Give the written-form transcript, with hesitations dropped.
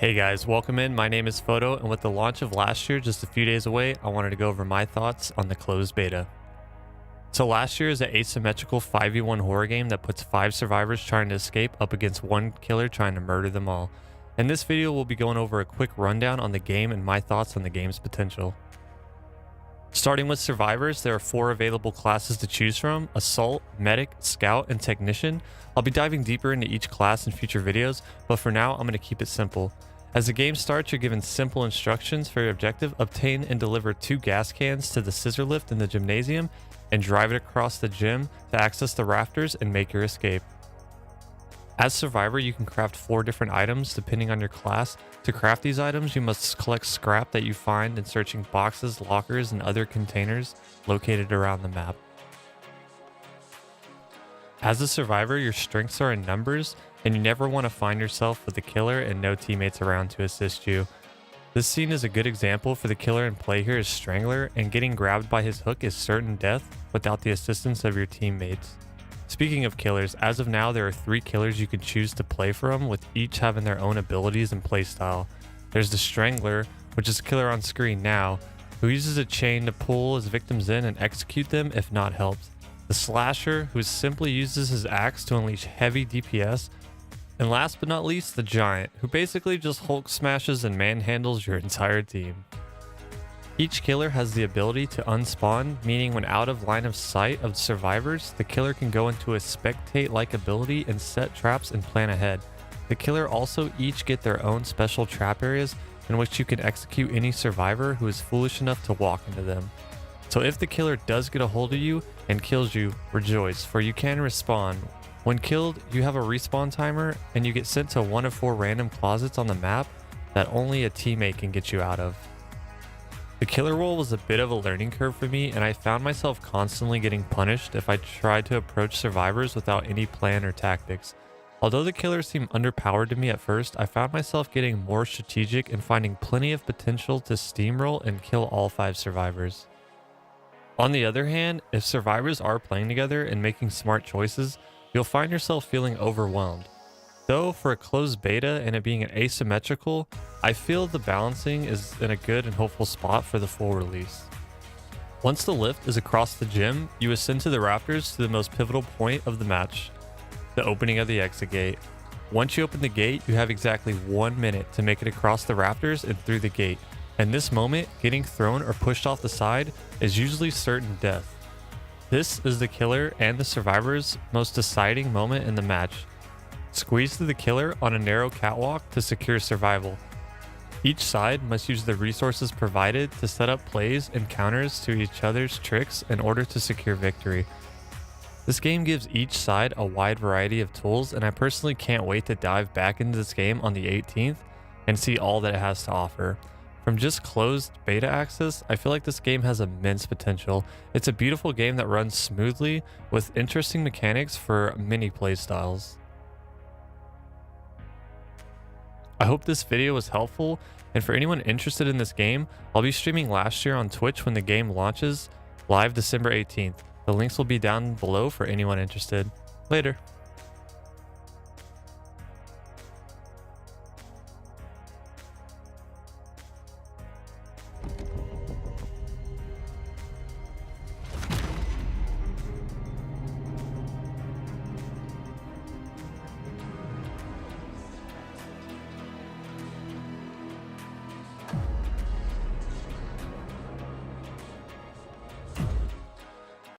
Hey guys, welcome in. My name is Photo, and with the launch of last year just a few days away, I wanted to go over my thoughts on the closed beta. So last year is an asymmetrical 5v1 horror game that puts 5 survivors trying to escape up against one killer trying to murder them all. In this video, we'll be going over a quick rundown on the game and my thoughts on the game's potential. Starting with survivors, there are 4 available classes to choose from: Assault, Medic, Scout, and Technician. I'll be diving deeper into each class in future videos, but for now, I'm going to keep it simple. As the game starts, you're given simple instructions for your objective: obtain and deliver 2 gas cans to the scissor lift in the gymnasium, and drive it across the gym to access the rafters and make your escape. As survivor, you can craft 4 different items depending on your class. To craft these items, you must collect scrap that you find in searching boxes, lockers, and other containers located around the map. As a survivor, your strengths are in numbers, and you never want to find yourself with the killer and no teammates around to assist you. This scene is a good example, for the killer in play here is Strangler, and getting grabbed by his hook is certain death without the assistance of your teammates. Speaking of killers, as of now there are 3 killers you can choose to play from, with each having their own abilities and playstyle. There's the Strangler, which is the killer on screen now, who uses a chain to pull his victims in and execute them if not helped. The Slasher, who simply uses his axe to unleash heavy DPS. And last but not least, the Giant, who basically just Hulk smashes and manhandles your entire team. Each killer has the ability to unspawn, meaning when out of line of sight of survivors, the killer can go into a spectate-like ability and set traps and plan ahead. The killer also each get their own special trap areas in which you can execute any survivor who is foolish enough to walk into them. So if the killer does get a hold of you and kills you, rejoice, for you can respawn. When killed, you have a respawn timer and you get sent to one of 4 random closets on the map that only a teammate can get you out of. The killer role was a bit of a learning curve for me, and I found myself constantly getting punished if I tried to approach survivors without any plan or tactics. Although the killer seemed underpowered to me at first, I found myself getting more strategic and finding plenty of potential to steamroll and kill all 5 survivors. On the other hand, if survivors are playing together and making smart choices, you'll find yourself feeling overwhelmed. Though for a closed beta and it being an asymmetrical, I feel the balancing is in a good and hopeful spot for the full release. Once the lift is across the gym, you ascend to the rafters to the most pivotal point of the match, the opening of the exit gate. Once you open the gate, you have exactly 1 minute to make it across the rafters and through the gate. In this moment, getting thrown or pushed off the side is usually certain death. This is the killer and the survivor's most deciding moment in the match. Squeeze through the killer on a narrow catwalk to secure survival. Each side must use the resources provided to set up plays and counters to each other's tricks in order to secure victory. This game gives each side a wide variety of tools, and I personally can't wait to dive back into this game on the 18th and see all that it has to offer. From just closed beta access, I feel like this game has immense potential. It's a beautiful game that runs smoothly with interesting mechanics for many playstyles. I hope this video was helpful, and for anyone interested in this game, I'll be streaming last year on Twitch when the game launches, live December 18th. The links will be down below for anyone interested. Later.